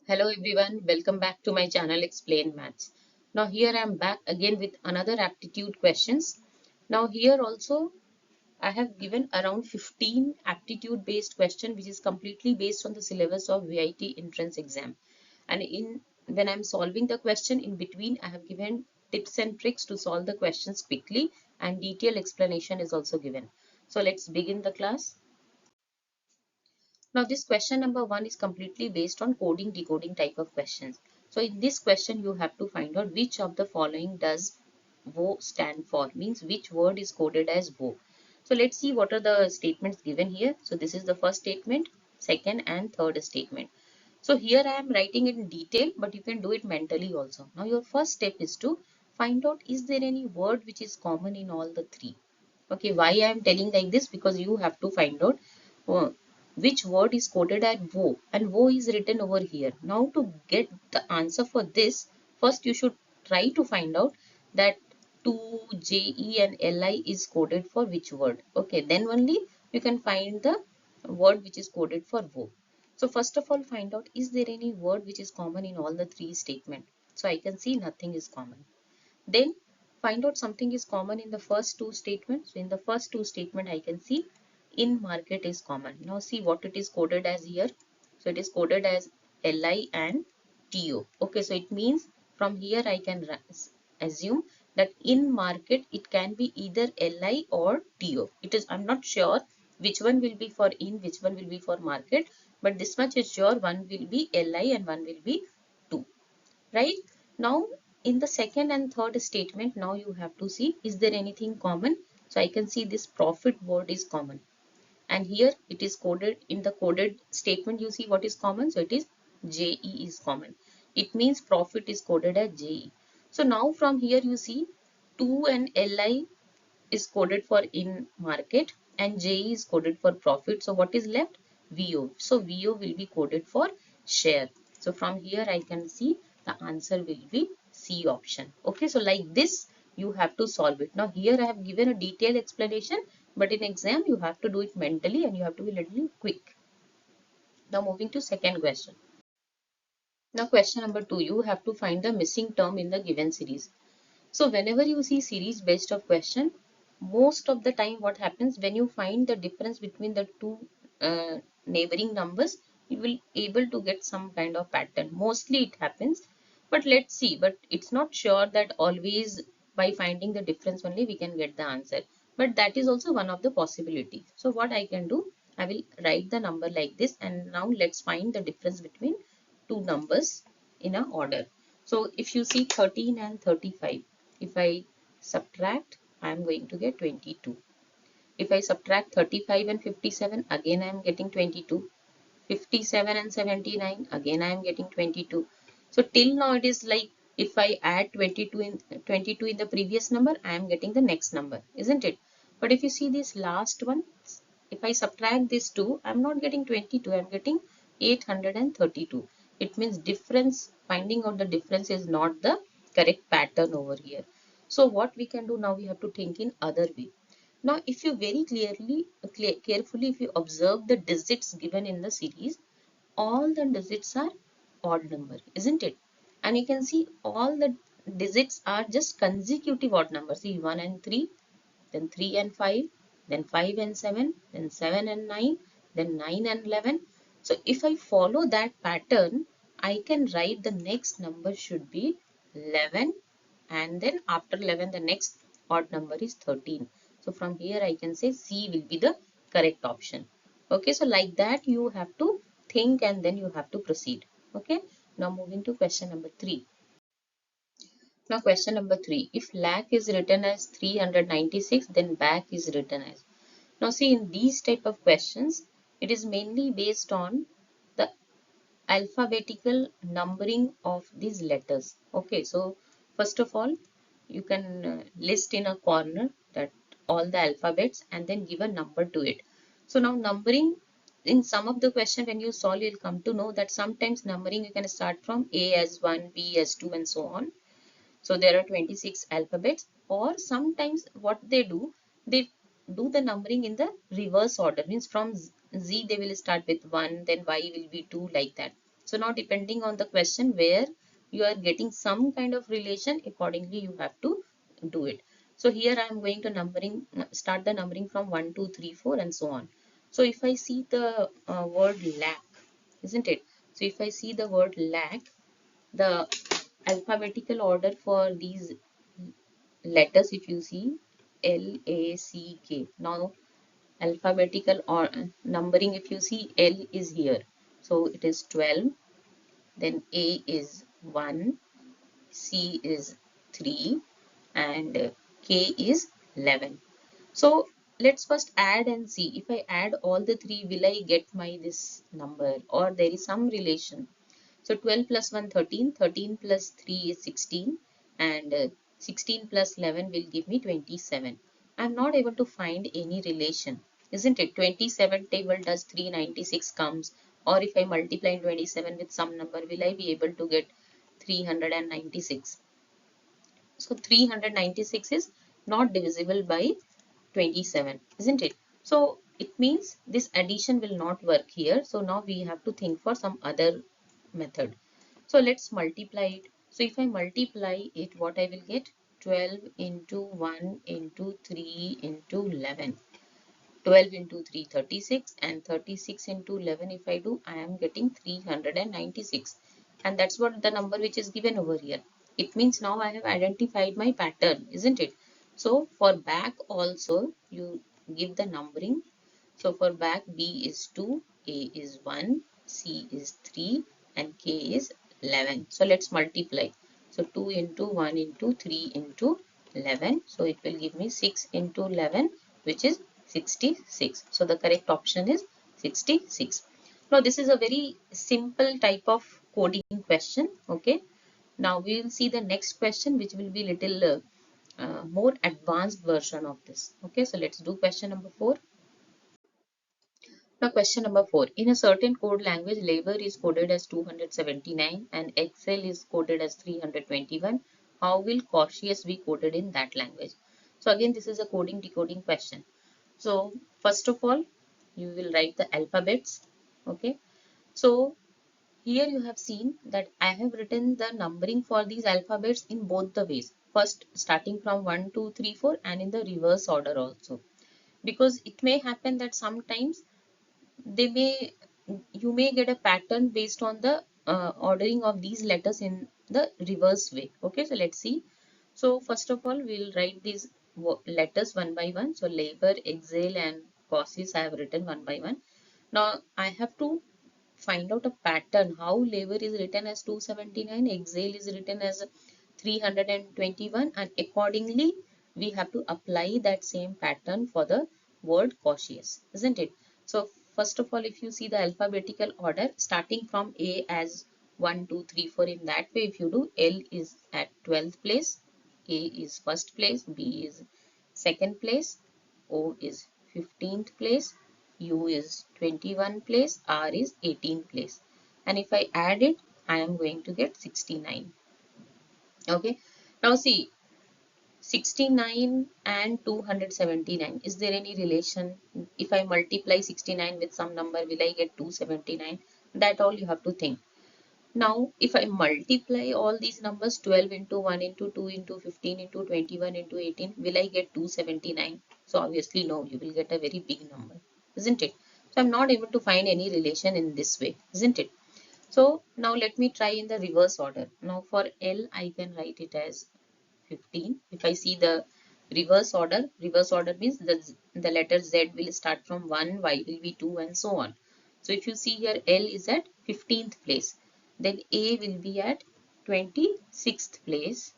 Hello everyone, welcome back to my channel Explain Maths. Now here I am back again with another aptitude questions. Now here also I have given around 15 aptitude based question which is completely based on the syllabus of Viteee entrance exam. And when I am solving the question in between I have given tips and tricks to solve the questions quickly and detailed explanation is also given. So let's begin the class. Now this question number 1 is completely based on coding decoding type of questions. So in this question you have to find out which of the following does wo stand for, means which word is coded as wo. So let's see what are the statements given here. So this is the first statement, second and third statement. So here I am writing it in detail, but you can do it mentally also. Now your first step is to find out is there any word which is common in all the three. Okay, why I am telling like this? Because you have to find out uh, which word is coded as wo, and wo is written over here. Now to get the answer for this, first you should try to find out that 2, JE and LI is coded for which word. Okay, then only you can find the word which is coded for wo. So first of all find out is there any word which is common in all the three statements. So I can see nothing is common. Then find out something is common in the first two statements. So in the first two statement I can see in market is common. Now see what it is coded as here. So it is coded as LI and TO. Okay, so it means from here I can assume that in market it can be either LI or TO. It is, I'm not sure which one will be for in, which one will be for market, but this much is sure, one will be LI and one will be 2. Right? Now in the second and third statement, now you have to see is there anything common. So I can see this profit word is common, and here it is coded in the coded statement. You see what is common, so it is JE is common. It means profit is coded as JE. So now from here you see 2 and LI is coded for in market and JE is coded for profit. So what is left? VO. So VO will be coded for share. So from here I can see the answer will be C option. Okay, so like this you have to solve it. Now here I have given a detailed explanation, but in exam you have to do it mentally and you have to be a little quick. Now moving to second question. Now question number 2, you have to find the missing term in the given series. So whenever you see series based of question, most of the time what happens when you find the difference between the two neighboring numbers, you will able to get some kind of pattern. Mostly it happens, but let's see. But it's not sure that always by finding the difference only we can get the answer. But that is also one of the possibility. So what I can do, I will write the number like this, and now let's find the difference between two numbers in a order. So if you see 13 and 35, if I subtract, I am going to get 22. If I subtract 35 and 57, again I am getting 22. 57 and 79, again I am getting 22. So till now it is like if I add 22 in the previous number, I am getting the next number, isn't it? But if you see this last one, if I subtract these two, I am not getting 22, I am getting 832. It means difference, finding out the difference is not the correct pattern over here. So what we can do now, we have to think in other way. Now, if you very carefully, if you observe the digits given in the series, all the digits are odd number, isn't it? And you can see all the digits are just consecutive odd numbers. See 1 and 3, then 3 and 5, then 5 and 7, then 7 and 9, then 9 and 11. So if I follow that pattern, I can write the next number should be 11, and then after 11 the next odd number is 13. So from here I can say C will be the correct option. Okay, so like that you have to think and then you have to proceed. Okay, now moving to question number 3. Now question number 3. If lakh is written as 396, then back is written as. Now see, in these type of questions, it is mainly based on the alphabetical numbering of these letters. Okay, so first of all, you can list in a corner that all the alphabets and then give a number to it. So now numbering, in some of the question when you solve, you'll come to know that sometimes numbering you can start from A as 1, B as 2 and so on. So there are 26 alphabets, or sometimes what they do the numbering in the reverse order. Means from Z they will start with 1, then Y will be 2, like that. So now depending on the question where you are getting some kind of relation, accordingly you have to do it. So here I am going to start the numbering from 1, 2, 3, 4 and so on. So if I see the word lack, isn't it? So if I see the word lack, the alphabetical order for these letters, if you see L, A, C, K. Now alphabetical or numbering, if you see L is here. So it is 12, then A is 1, C is 3 and K is 11. So let's first add and see. If I add all the three, will I get my this number or there is some relation? So 12 plus 1, 13, 13 plus 3 is 16 and 16 plus 11 will give me 27. I'm not able to find any relation, isn't it? 27 table does 396 comes, or if I multiply 27 with some number, will I be able to get 396? So 396 is not divisible by 27, isn't it? So it means this addition will not work here. So now we have to think for some other method. So let's multiply it. So if I multiply it, what I will get? 12 into 1 into 3 into 11. 12 into 3, 36 and 36 into 11 if I do, I am getting 396 and that's what the number which is given over here. It means now I have identified my pattern, isn't it? So for back also you give the numbering. So for back B is 2, A is 1, C is 3 and K is 11. So let's multiply. So 2 into 1 into 3 into 11. So it will give me 6 into 11 which is 66. So the correct option is 66. Now this is a very simple type of coding question. Okay. Now we will see the next question which will be little more advanced version of this. Okay. So let's do question number 4. Now question number 4. In a certain code language, labor is coded as 279 and Excel is coded as 321. How will cautious be coded in that language? So again, this is a coding decoding question. So first of all, you will write the alphabets. Okay. So here you have seen that I have written the numbering for these alphabets in both the ways. First starting from 1, 2, 3, 4 and in the reverse order also. Because it may happen that sometimes they may you may get a pattern based on the ordering of these letters in the reverse way. Okay, so let's see. So first of all, we'll write these letters one by one. So labor, exhale and causes I have written one by one. Now I have to find out a pattern how labor is written as 279, exhale is written as 321 and accordingly we have to apply that same pattern for the word cautious, isn't it? So first of all, if you see the alphabetical order starting from A as 1, 2, 3, 4 in that way, if you do, L is at 12th place, A is first place, B is second place, O is 15th place, U is 21 place, R is 18 place. And if I add it, I am going to get 69. Okay. Now see, 69 and 279. Is there any relation? If I multiply 69 with some number, will I get 279? That all you have to think. Now, if I multiply all these numbers 12 into 1 into 2 into 15 into 21 into 18, will I get 279? So obviously no, you will get a very big number, isn't it? So I'm not able to find any relation in this way, isn't it? So now let me try in the reverse order. Now for L, I can write it as 15. If I see the reverse order means the letter Z will start from 1, Y will be 2 and so on. So if you see here L is at 15th place, then A will be at 26th place.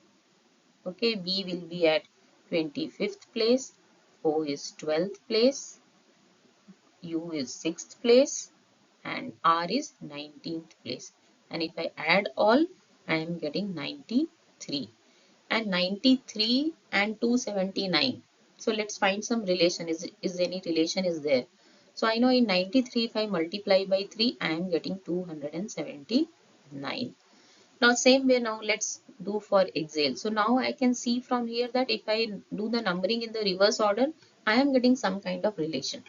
Okay, B will be at 25th place, O is 12th place, U is 6th place and R is 19th place. And if I add all, I am getting 93. And 93 and 279. So let's find some relation. Is any relation is there? So I know in 93 if I multiply by 3 I am getting 279. Now same way now let's do for exhale. So now I can see from here that if I do the numbering in the reverse order I am getting some kind of relation.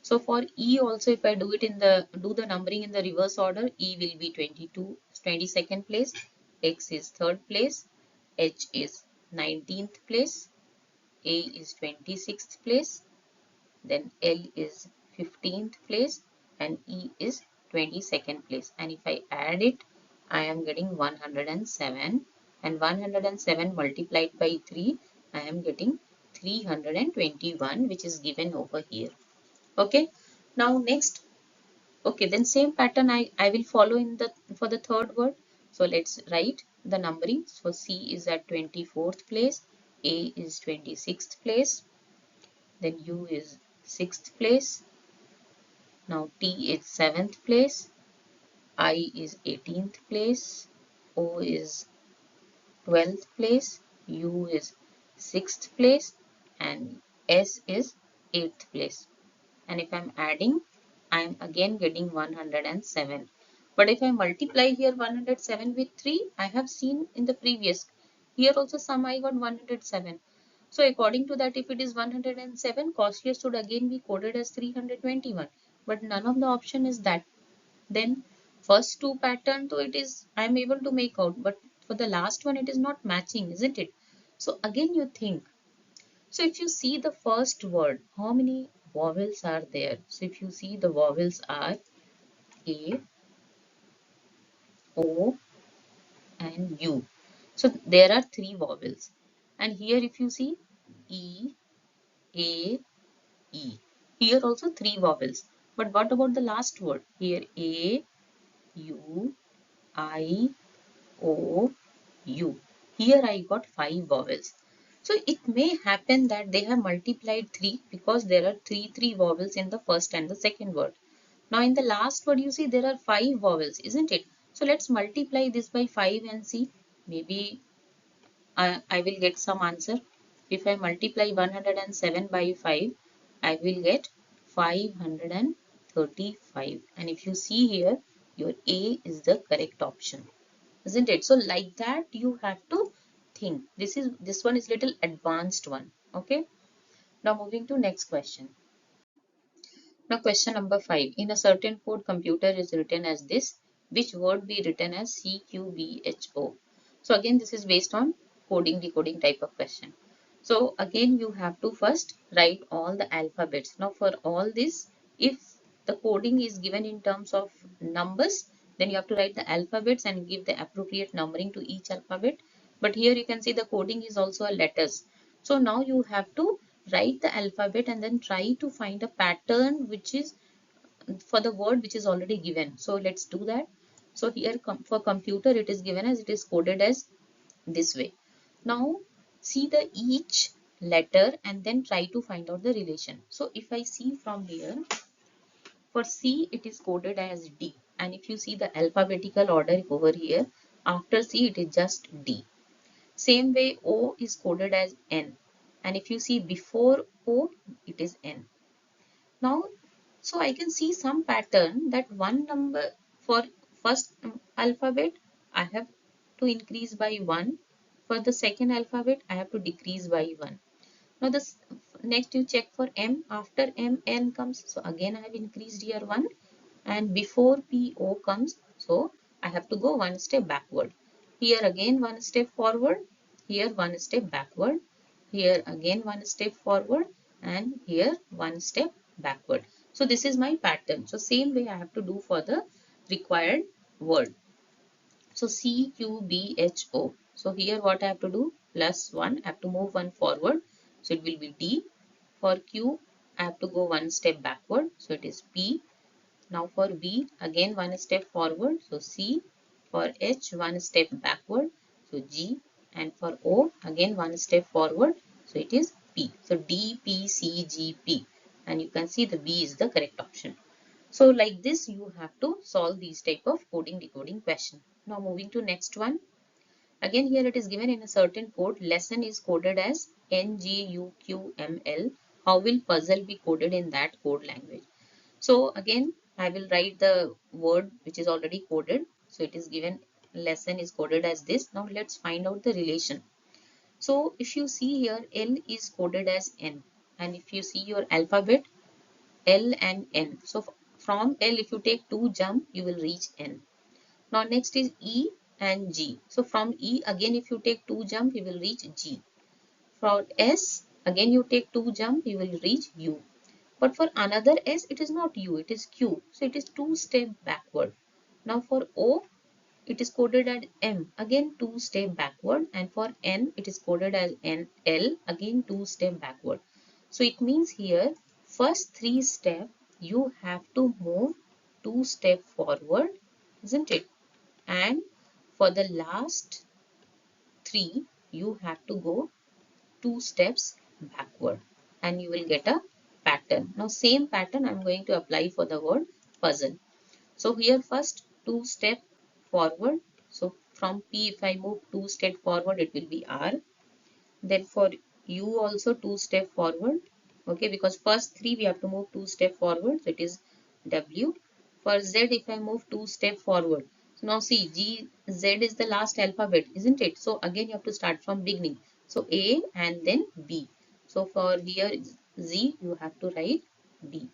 So for E also, if I do the numbering in the reverse order, E will be 22nd place, X is 3rd place, H is 19th place, A is 26th place, then L is 15th place, and E is 22nd place. And if I add it, I am getting 107, and 107 multiplied by 3, I am getting 321, which is given over here. Okay, now next, okay, then same pattern I will follow in the for the third word. So let's write the numbering. So C is at 24th place, A is 26th place, then U is 6th place, now T is 7th place, I is 18th place, O is 12th place, U is 6th place, and S is 8th place. And if I'm adding, I'm again getting 107. But if I multiply here 107 with 3, I have seen in the previous. Here also some I got 107. So according to that, if it is 107, costlier should again be coded as 321. But none of the option is that. Then first two pattern, so it is I'm able to make out. But for the last one, it is not matching, isn't it? So again you think. So if you see the first word, how many vowels are there? So if you see the vowels are A, O, and U. So there are three vowels. And here if you see E, A, E. Here also three vowels. But what about the last word? Here A, U, I, O, U. Here I got five vowels. So it may happen that they have multiplied 3 because there are three vowels in the first and the second word. Now in the last word you see there are 5 vowels, isn't it? So let's multiply this by 5 and see. Maybe I will get some answer. If I multiply 107 by 5, I will get 535. And if you see here, your A is the correct option, isn't it? So like that you have to think. This one is little advanced one. Okay. Now moving to next question. Now question number 5. In a certain code, computer is written as this. Which word be written as CQBHO? So again, this is based on coding decoding type of question. So again, you have to first write all the alphabets. Now for all this, if the coding is given in terms of numbers, then you have to write the alphabets and give the appropriate numbering to each alphabet. But here you can see the coding is also a letters. So now you have to write the alphabet and then try to find a pattern which is for the word which is already given. So let's do that. So here for computer it is given as it is coded as this way. Now see the each letter and then try to find out the relation. So if I see from here, for C it is coded as D, and if you see the alphabetical order over here, after C it is just D. Same way O is coded as N, and if you see before O it is N. Now so I can see some pattern that one number for first alphabet I have to increase by 1. For the second alphabet I have to decrease by 1. Now this next you check for M. After M N comes, so again I have increased here 1, and before P O comes, so I have to go one step backward. Here again one step forward, here one step backward, here again one step forward, and here one step backward. So this is my pattern. So same way I have to do for the required word. So C, Q, B, H, O. So here what I have to do? Plus 1, I have to move one forward. So it will be D. For Q, I have to go one step backward. So it is P. Now for B, again one step forward. So C. For H, one step backward. So G. And for O, again one step forward. So it is P. So D, P, C, G, P. And you can see the B is the correct option. So like this, you have to solve these type of coding decoding question. Now moving to next one. Again here it is given in a certain code. Lesson is coded as NGUQML. How will puzzle be coded in that code language? So again, I will write the word which is already coded. So it is given lesson is coded as this. Now let's find out the relation. So if you see here, L is coded as N. And if you see your alphabet, L and N. So from L, if you take 2 jump, you will reach N. Now next is E and G. So from E, again if you take 2 jump, you will reach G. For S, again you take 2 jump, you will reach U. But for another S, it is not U, it is Q. So it is 2 step backward. Now for O, it is coded as M, again 2 step backward, and for N it is coded as L, again 2 step backward. So it means here first 3 step you have to move 2 step forward, isn't it? And for the last 3 you have to go 2 steps backward and you will get a pattern. Now same pattern I am going to apply for the word puzzle. So here first 2 step forward. So from P, if I move 2 step forward, it will be R. Then for U also 2 step forward. Okay, because first 3 we have to move 2 step forward. So it is W. For Z, if I move 2 step forward. So now see, Z is the last alphabet, isn't it? So again you have to start from beginning. So A and then B. So for here Z, you have to write B.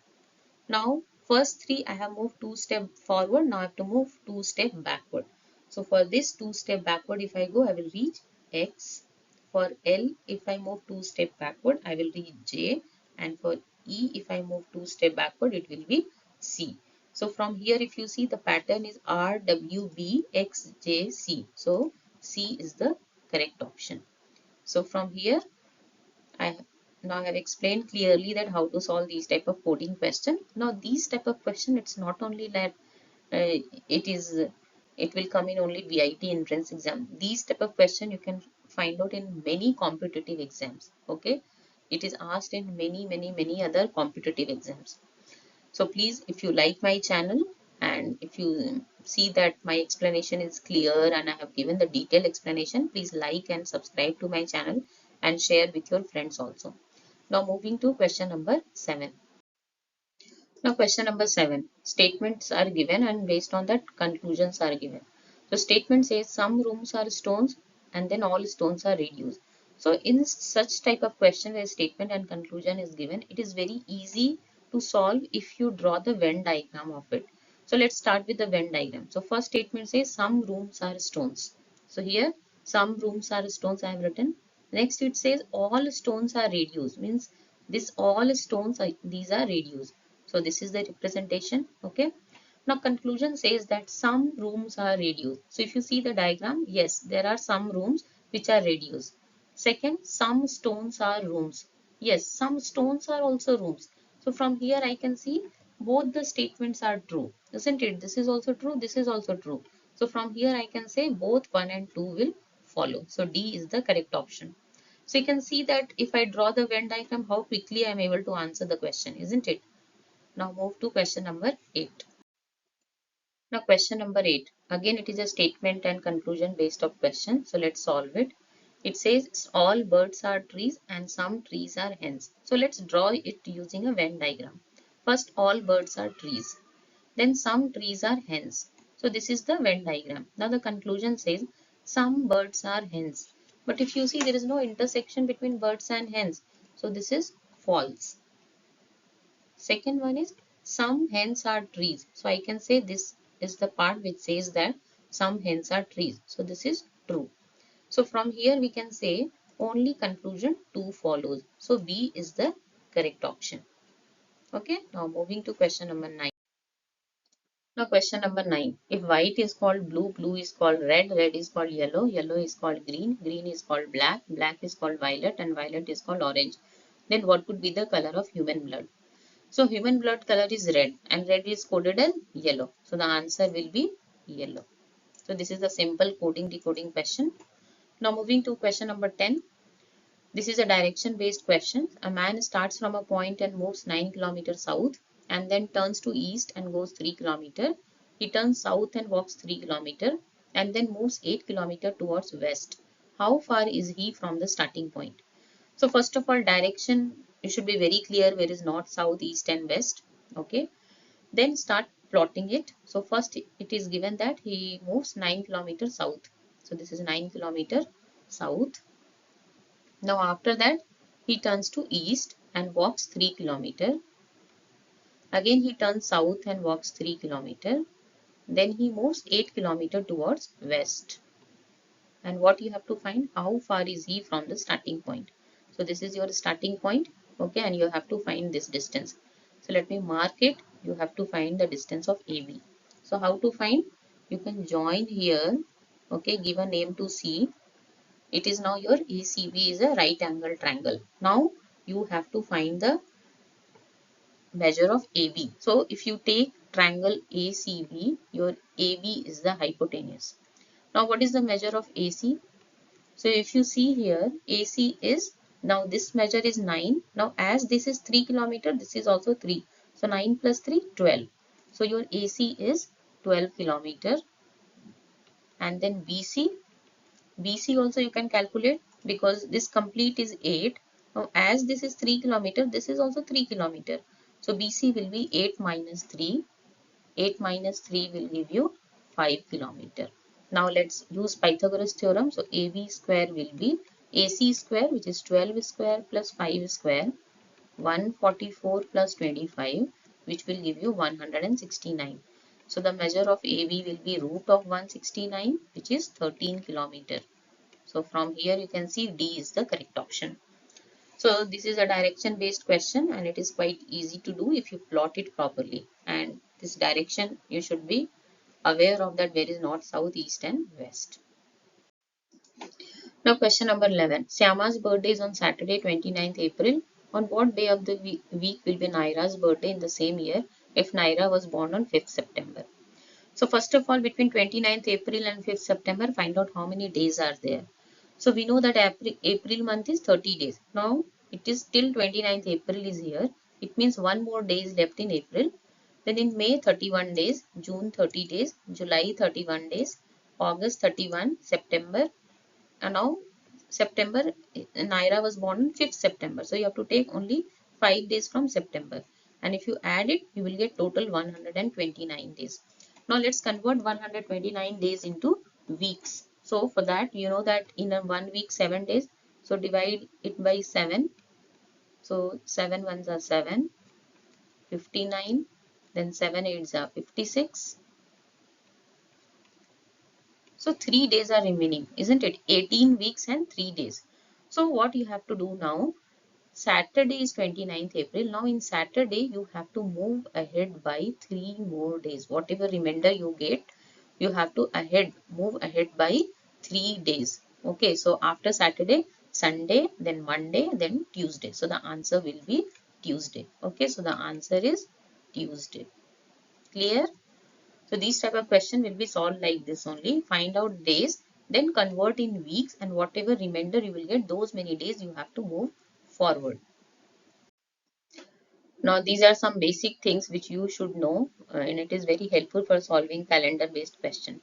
Now first 3 I have moved 2 step forward, now I have to move 2 step backward. So for this 2 step backward, if I go, I will reach X. For L, if I move 2 step backward, I will reach J, and for E, if I move 2 step backward, it will be C. So from here, if you see, the pattern is R, W, B, X, J, C. So C is the correct option. So from here I now have explained clearly that how to solve these type of coding question. Now these type of question, it's not only that uh, it is it will come in only Viteee entrance exam. These type of question you can find out in many competitive exams. Okay, it is asked in many other competitive exams. So please, if you like my channel and if you see that my explanation is clear and I have given the detailed explanation, please like and subscribe to my channel and share with your friends also. Now moving to question number 7. Now question number 7. Statements are given and based on that conclusions are given. So statement says some rooms are stones and then all stones are reduced. So in such type of question where statement and conclusion is given, it is very easy to solve if you draw the Venn diagram of it. So let's start with the Venn diagram. So first statement says some rooms are stones. So here some rooms are stones I have written. Next it says all stones are reduced, means this all stones are, these are reduced. So this is the representation. Okay. Now conclusion says that some rooms are reduced. So if you see the diagram, yes, there are some rooms which are reduced. Second, some stones are rooms. Yes, some stones are also rooms. So from here I can see both the statements are true, isn't it? This is also true, this is also true. So from here I can say both 1 and 2 will follow. So D is the correct option. So you can see that if I draw the Venn diagram, how quickly I am able to answer the question, isn't it? Now move to question number 8. Now question number 8. Again it is a statement and conclusion based of question. So let's solve it. It says all birds are trees and some trees are hens. So let's draw it using a Venn diagram. First all birds are trees. Then some trees are hens. So this is the Venn diagram. Now the conclusion says some birds are hens. But if you see there is no intersection between birds and hens. So this is false. Second one is some hens are trees. So I can say this is the part which says that some hens are trees. So this is true. So from here we can say only conclusion 2 follows. So B is the correct option. Okay. Now moving to question number 9. Now question number 9. If white is called blue, blue is called red, red is called yellow, yellow is called green, green is called black, black is called violet and violet is called orange, then what would be the color of human blood? So human blood color is red and red is coded as yellow. So the answer will be yellow. So this is the simple coding decoding question. Now moving to question number 10. This is a direction based question. A man starts from a point and moves 9 kilometers south and then turns to east and goes 3 kilometers. He turns south and walks 3 kilometers and then moves 8 kilometers towards west. How far is he from the starting point? So first of all, direction, you should be very clear where is north, south, east and west. Okay. Then start plotting it. So first it is given that he moves 9 kilometers south. So this is 9 kilometers south. Now after that he turns to east and walks 3 kilometers. Again he turns south and walks 3 kilometers. Then he moves 8 kilometers towards west. And what you have to find, how far is he from the starting point. So this is your starting point, okay, and you have to find this distance. So let me mark it. You have to find the distance of AB. So how to find? You can join here, okay, give a name to C. It is now your ACB is a right angle triangle. Now you have to find the measure of AB. So if you take triangle ACB, your AB is the hypotenuse. Now what is the measure of AC? So if you see here, AC is, now this measure is 9. Now as this is 3 kilometer, this is also 3. So 9 plus 3, 12. So your AC is 12 kilometer. And then BC also you can calculate because this complete is 8. Now as this is 3 kilometer, this is also 3 kilometer. So BC will be 8 minus 3. 8 minus 3 will give you 5 kilometer. Now let's use Pythagoras theorem. So AB square will be AC square, which is 12 square plus 5 square, 144 plus 25, which will give you 169. So the measure of AB will be root of 169, which is 13 kilometer. So from here you can see D is the correct option. So this is a direction based question and it is quite easy to do if you plot it properly. And this direction you should be aware of, that there is north, south, east and west. Now question number 11. Syama's birthday is on Saturday 29th April. On what day of the week will be Naira's birthday in the same year if Naira was born on 5th September? So first of all, between 29th April and 5th September, find out how many days are there. So we know that April month is 30 days. Now it is till 29th April is here. It means one more day is left in April. Then in May 31 days, June 30 days, July 31 days, August 31, September. And now September, Naira was born on 5th September. So you have to take only 5 days from September. And if you add it, you will get total 129 days. Now let's convert 129 days into weeks. So for that, you know that in a 1 week, 7 days. So divide it by 7. So 7 ones are 7, 59. Then 7 eights are 56. So 3 days are remaining, isn't it? 18 weeks and 3 days. So what you have to do now, Saturday is 29th April. Now in Saturday, you have to move ahead by 3 more days. Whatever remainder you get, you have to move ahead by 3 days. Okay, so after Saturday, Sunday, then Monday, then Tuesday. So the answer will be Tuesday. Okay, so the answer is Tuesday. Clear? So these type of question will be solved like this only. Find out days, then convert in weeks, and whatever remainder you will get, those many days you have to move forward. Now these are some basic things which you should know and it is very helpful for solving calendar based question.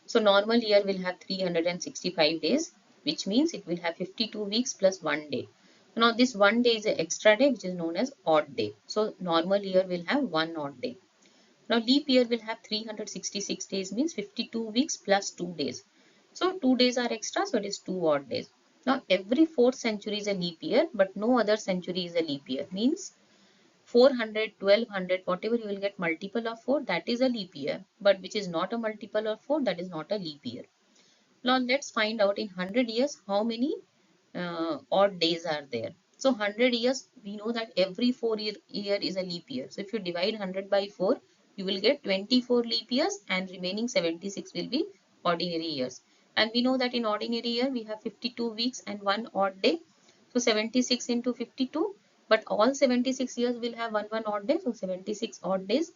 So normal year will have 365 days, which means it will have 52 weeks plus 1 day. Now this 1 day is an extra day which is known as odd day. So normal year will have 1 odd day. Now leap year will have 366 days, means 52 weeks plus 2 days. So 2 days are extra, so it is 2 odd days. Now every 4th century is a leap year, but no other century is a leap year. Means 400, 1200, whatever you will get multiple of 4, that is a leap year. But which is not a multiple of 4, that is not a leap year. Now let's find out in 100 years how many odd days are there. So 100 years, we know that every 4 year is a leap year. So if you divide 100 by 4, you will get 24 leap years and remaining 76 will be ordinary years. And we know that in ordinary year, we have 52 weeks and 1 odd day. So 76 into 52, but all 76 years will have one odd day. So 76 odd days.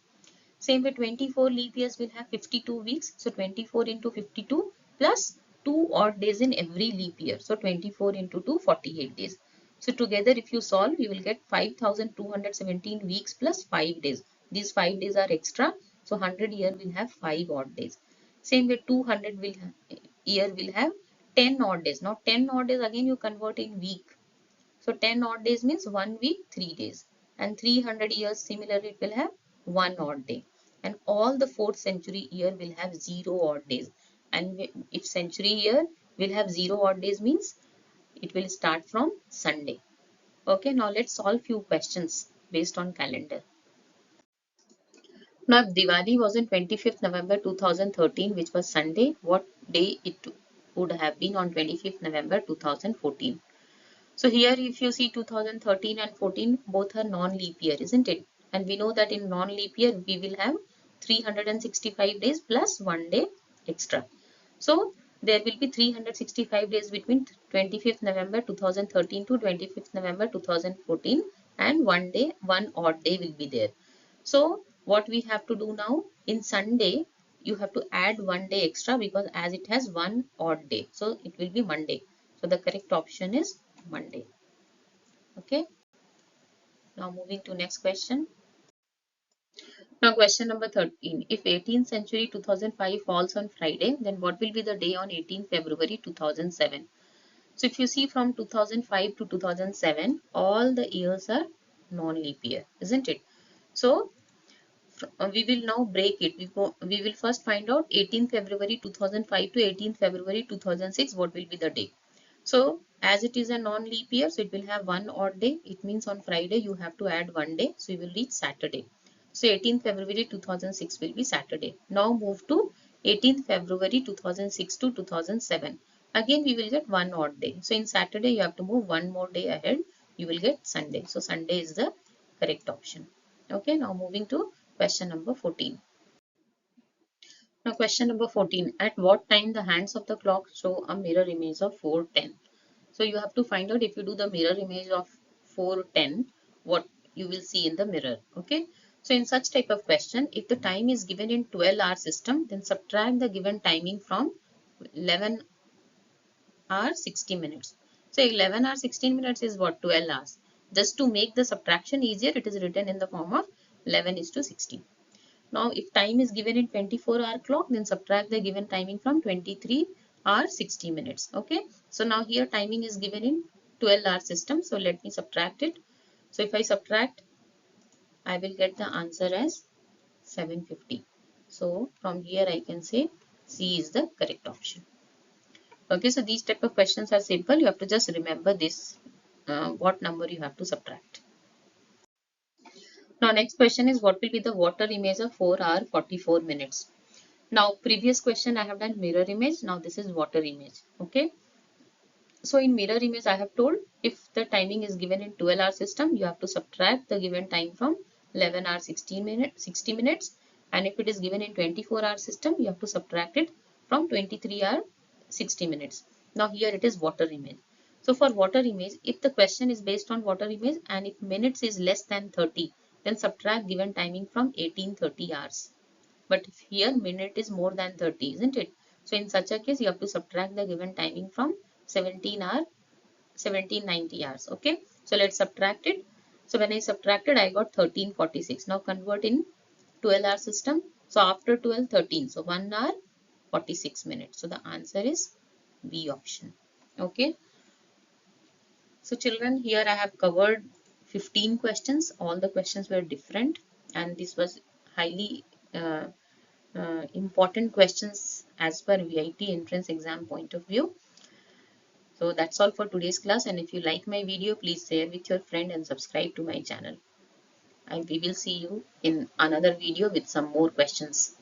Same with 24 leap years will have 52 weeks. So 24 into 52 plus 2 odd days in every leap year. So 24 into 2, 48 days. So together if you solve, you will get 5217 weeks plus 5 days. These 5 days are extra. So 100 year will have 5 odd days. Same with 200 year will have 10 odd days. Now 10 odd days again you convert in week. So 10 odd days means 1 week, 3 days. And 300 years similarly it will have 1 odd day. And all the 4th century year will have 0 odd days. And if century year will have 0 odd days means it will start from Sunday. Okay, now let's solve few questions based on calendar. Now, if Diwali was on 25th November 2013, which was Sunday, what day it would have been on 25th November 2014? So here, if you see 2013 and 14, both are non-leap year, isn't it? And we know that in non-leap year, we will have 365 days plus 1 day extra. So there will be 365 days between 25th November 2013 to 25th November 2014, and 1 day, one odd day will be there. So what we have to do now, in Sunday, you have to add 1 day extra because as it has one odd day. So it will be Monday. So the correct option is Monday. Okay. Now moving to next question. Now question number 13. If 18th century 2005 falls on Friday, then what will be the day on 18th February 2007? So if you see from 2005 to 2007, all the years are non-leap year, isn't it? So we will now break it. We will first find out 18th February 2005 to 18th February 2006, what will be the day. So as it is a non-leap year, so it will have one odd day. It means on Friday you have to add 1 day. So you will reach Saturday. So 18th February 2006 will be Saturday. Now move to 18th February 2006 to 2007. Again we will get one odd day. So in Saturday you have to move one more day ahead. You will get Sunday. So Sunday is the correct option. Okay, now moving to question number 14. Now question number 14. At what time the hands of the clock show a mirror image of 4:10? So you have to find out, if you do the mirror image of 4:10, what you will see in the mirror. Okay. So in such type of question, if the time is given in 12-hour system, then subtract the given timing from 11 hours 60 minutes. So 11 hours 16 minutes is what? 12 hours. Just to make the subtraction easier, it is written in the form of 11 is to 60. Now, if time is given in 24-hour clock, then subtract the given timing from 23 hours 60 minutes. Okay. So now here timing is given in 12-hour system. So let me subtract it. So if I subtract, I will get the answer as 750. So from here I can say C is the correct option. Okay. So these type of questions are simple. You have to just remember this, what number you have to subtract. Now next question is, what will be the water image of 4 hour 44 minutes? Now previous question I have done mirror image. Now this is water image. Okay. So in mirror image I have told, if the timing is given in 12-hour system, you have to subtract the given time from 11 hours 60 minutes. And if it is given in 24-hour system, you have to subtract it from 23 hours 60 minutes. Now here it is water image. So for water image, if the question is based on water image and if minutes is less than 30, then subtract given timing from 1830 hours. But here minute is more than 30, isn't it? So in such a case, you have to subtract the given timing from 1790 hours. Okay. So let's subtract it. So when I subtracted, I got 1346. Now convert in 12-hour system. So after 12, 13. So 1 hour 46 minutes. So the answer is B option. Okay. So children, here I have covered 15 questions. All the questions were different, and this was highly important questions as per Viteee entrance exam point of view. So that's all for today's class, and if you like my video, please share with your friend and subscribe to my channel. And we will see you in another video with some more questions.